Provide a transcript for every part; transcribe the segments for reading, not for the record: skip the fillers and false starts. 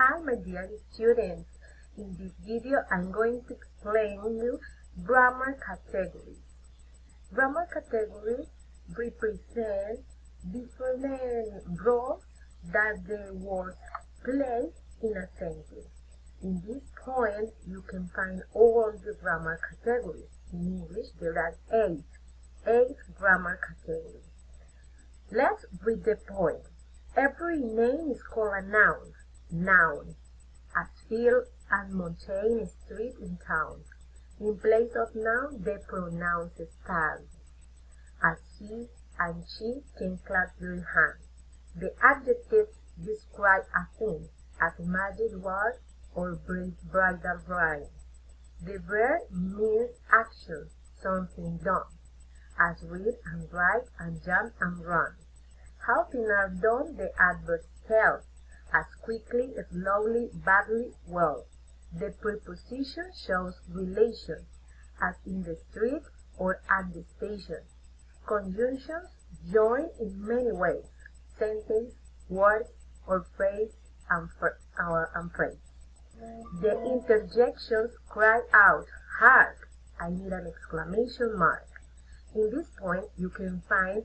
Hi my dear students, in this video I'm going to explain you grammar categories. Grammar categories represent different roles that the words play in a sentence. In this point you can find all the grammar categories. In English there are eight grammar categories. Let's read the point. Every name is called a noun. Noun, a field and mountain street in town. In place of noun, the pronouns stand. As he and she can clasp their hands. The adjectives describe a thing, as magic word or bridal rhyme. The verb means action, something done, as read and write and jump and run. How things are done, the adverb tells, as quickly, slowly, badly, well. The preposition shows relation, as in the street or at the station. Conjunctions join in many ways, sentence, words, or phrase and phrase. The interjections cry out, hark! I need an exclamation mark. In this point, you can find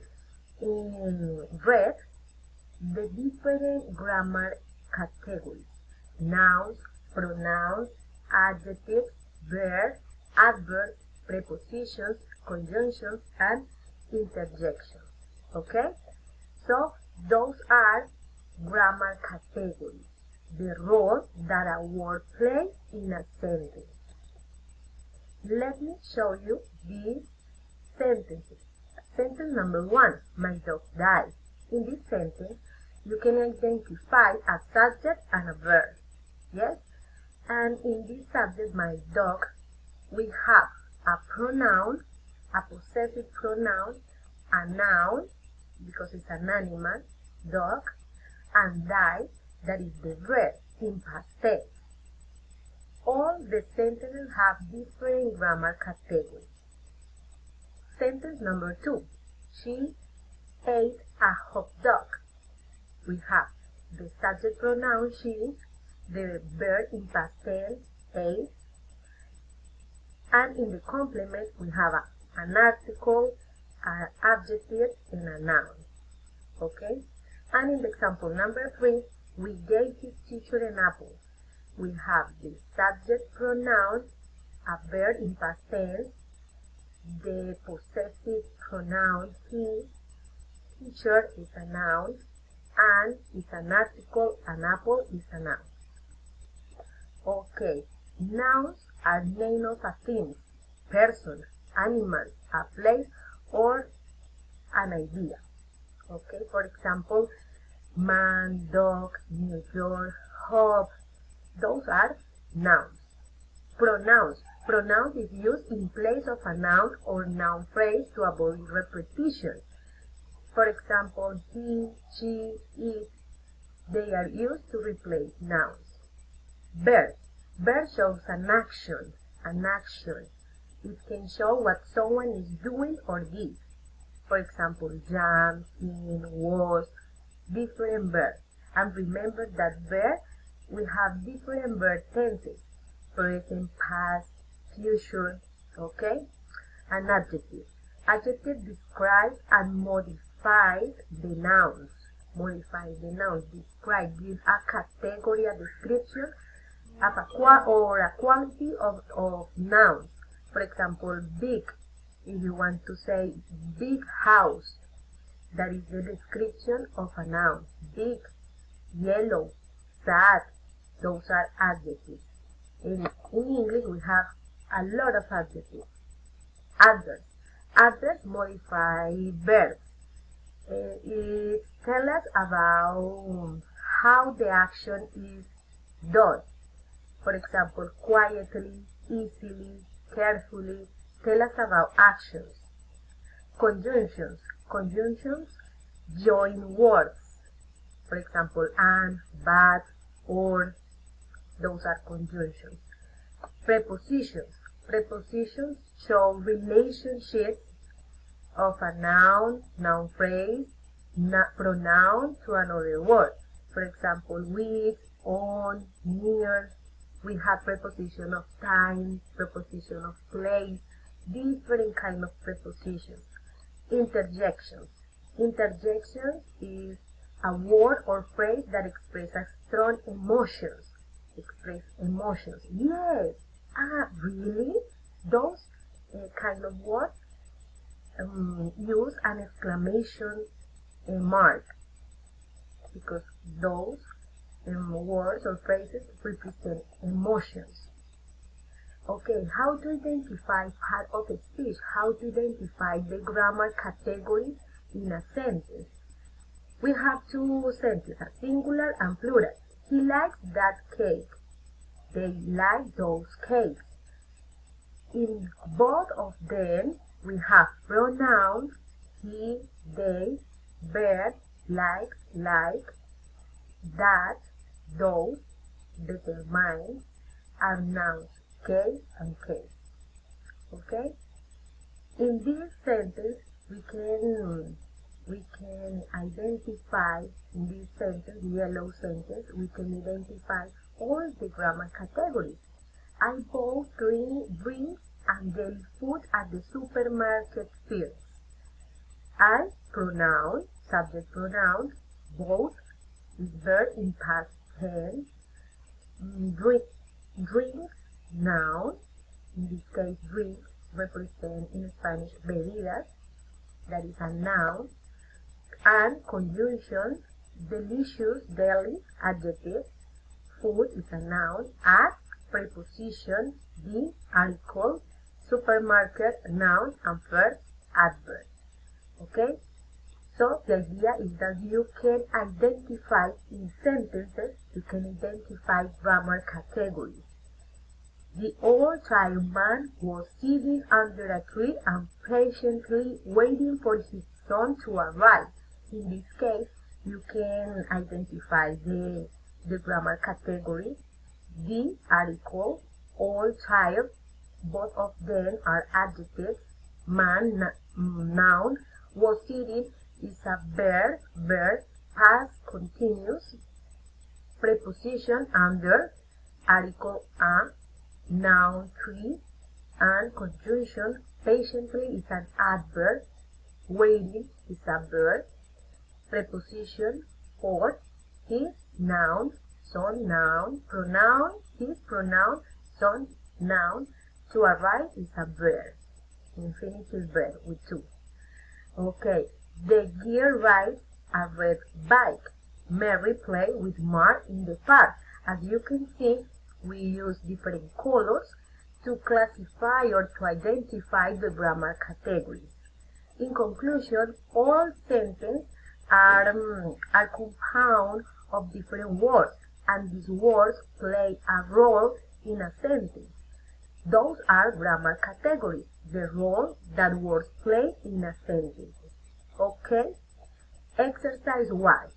in red the different grammar categories: nouns, pronouns, adjectives, verbs, adverbs, prepositions, conjunctions, and interjections. Okay? So, those are grammar categories, the role that a word plays in a sentence. Let me show you these sentences. Sentence number 1, my dog died. In this sentence, you can identify a subject and a verb. Yes? And in this subject, my dog, we have a pronoun, a possessive pronoun, a noun, because it's an animal, dog, and died, that is the verb in past tense. All the sentences have different grammar categories. Sentence number 2, she ate a hot dog. We have the subject pronoun she, the verb in past tense, ate, and in the complement we have an article, an adjective, and a noun. Okay? And in the example number 3, we gave his teacher an apple. We have the subject pronoun, a verb in past tense, the possessive pronoun his, teacher is a noun, and is an article, an apple is a noun. Okay, nouns are names of a thing, person, animals, a place, or an idea. Okay, for example, man, dog, New York, hope, those are nouns. Pronouns. Pronouns is used in place of a noun or noun phrase to avoid repetition. For example, he, she, it, they are used to replace nouns. Verb. Verb shows an action, It can show what someone is doing or did. For example, jump, sing, was, different verbs. And remember that verb, we have different verb tenses, present, past, future, okay? An adjective. Adjective describes and modifies the nouns. Describe, give a category, a description, or a quality of nouns. For example, big. If you want to say big house, that is the description of a noun. Big, yellow, sad, those are adjectives. In English, we have a lot of adjectives. Adverbs. Adverbs modify verbs. It tells us about how the action is done. For example, quietly, easily, carefully, tell us about actions. Conjunctions. Conjunctions join words. For example, and, but, or, those are conjunctions. Prepositions. Prepositions show relationships of a noun, noun phrase, pronoun to another word. For example, with, on, on, near. We have preposition of time, preposition of place, different kind of prepositions. Interjections. Interjections is a word or phrase that expresses strong emotions. Express emotions. Yes. Really? Those kind of words use an exclamation mark, because those words or phrases represent emotions. Okay, how to identify part of a speech? How to identify the grammar categories in a sentence? We have two sentences, a singular and plural. He likes that cake. They like those cakes. In both of them, we have pronouns, he, they, verb, like, that, those, determine, and nouns, case and case. Okay? In this sentence, we can identify, in this sentence, yellow sentence, we can identify all the grammar categories. I bought green drinks and deli food at the supermarket fields. I, pronoun, subject pronoun, bought is verb in past tense. Drinks, noun. In this case, drinks represent in Spanish bebidas. That is a noun. And conjunction, delicious, deli, adjective. Food is a noun. At, preposition, the, article, supermarket, noun, and first, adverb. Okay? So the idea is that you can identify in sentences, you can identify grammar categories. The old-time man was sitting under a tree and patiently waiting for his son to arrive. In this case, you can identify the grammar categories. The, article, old, child, both of them are adjectives. Man, noun, was sitting is a verb, past continuous, preposition under, article a, noun tree, and conjunction patiently is an adverb, waiting is a verb, preposition for, his, noun, son, noun, pronoun, his, pronoun, son, noun, to arrive is a verb, infinitive verb with two. Okay, the girl rides a red bike. Mary played with Mark in the park. As you can see, we use different colors to classify or to identify the grammar categories. In conclusion, all sentences are compound of different words, and these words play a role in a sentence. Those are grammar categories, the role that words play in a sentence. Okay? Exercise 1.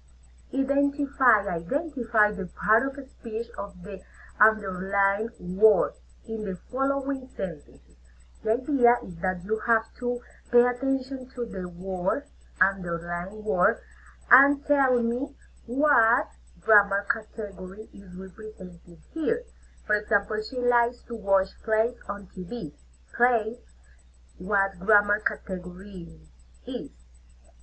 Identify the part of speech of the underlined word in the following sentences. The idea is that you have to pay attention to the word, underlined word, and tell me what grammar category is represented here. For example, she likes to watch plays on TV. Plays, what grammar category is.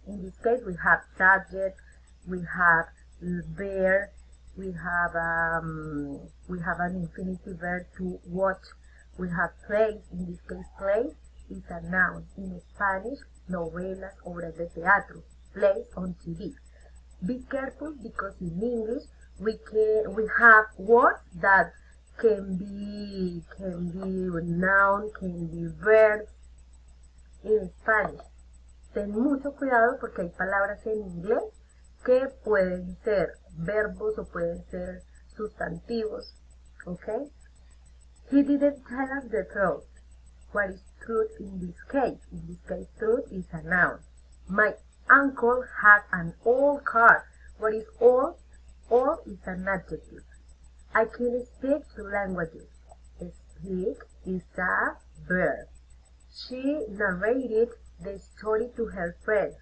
In this case, we have subject, we have verb, we have an infinitive verb to watch. We have plays. In this case, plays is a noun. In Spanish, novelas, obras de teatro, plays on TV. Be careful because in English we have words that can be noun, can be verbs. En Spanish, ten mucho cuidado porque hay palabras en inglés que pueden ser verbos o pueden ser sustantivos. Okay? He didn't tell us the truth. What is truth in this case? In this case, truth is a noun. My uncle has an old car. What is old? Old is an adjective. I can speak two languages. Speak is a verb. She narrated the story to her friend.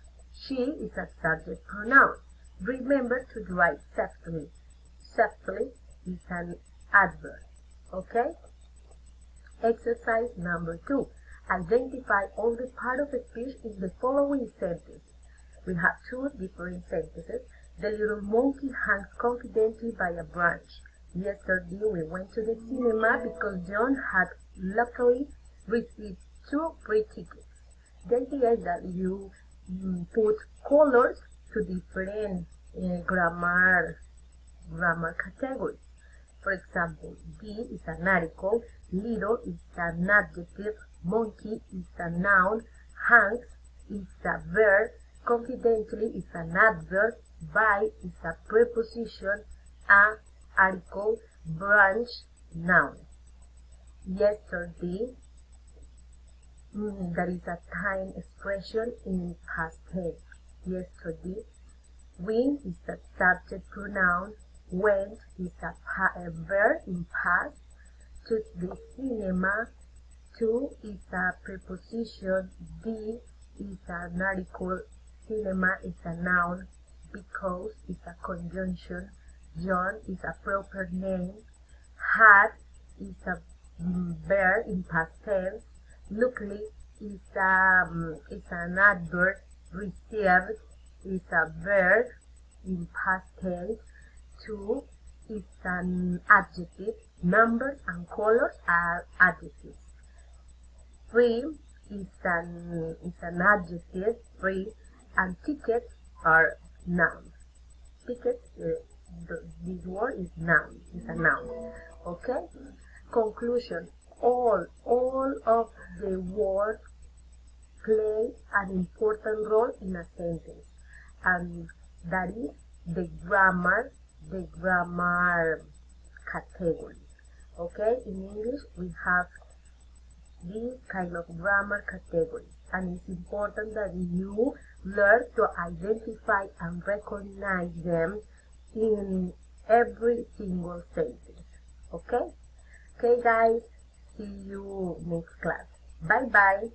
She is a subject pronoun. Remember to drive safely. Safely is an adverb. Okay? Exercise number 2. Identify all the part of the speech in the following sentence. We have 2 different sentences. The little monkey hangs confidently by a branch. Yesterday we went to the cinema because John had luckily received 2 free tickets. The idea is that you put colors to different grammar categories. For example, be is an article, little is an adjective, monkey is a noun, hangs is a verb, confidently is an adverb, by is a preposition, article, branch, noun. Yesterday, that is a time expression in past tense. Yesterday. We is a subject pronoun. Went is a verb in past. To the cinema. To is a preposition. The is an article. Cinema is a noun. Because is a conjunction. John is a proper name. Had is a verb in past tense. Luckily is an adverb. Received is a verb in past tense. To is an adjective. Numbers and colors are adjectives. Free is an adjective. Free and tickets are nouns. Tickets. This word is noun. Is a noun. Okay. Conclusion. All of the words play an important role in a sentence, and that is the grammar categories. Okay, in English we have these kind of grammar categories, and it's important that you learn to identify and recognize them in every single sentence. Okay, guys, see you next class. Bye bye.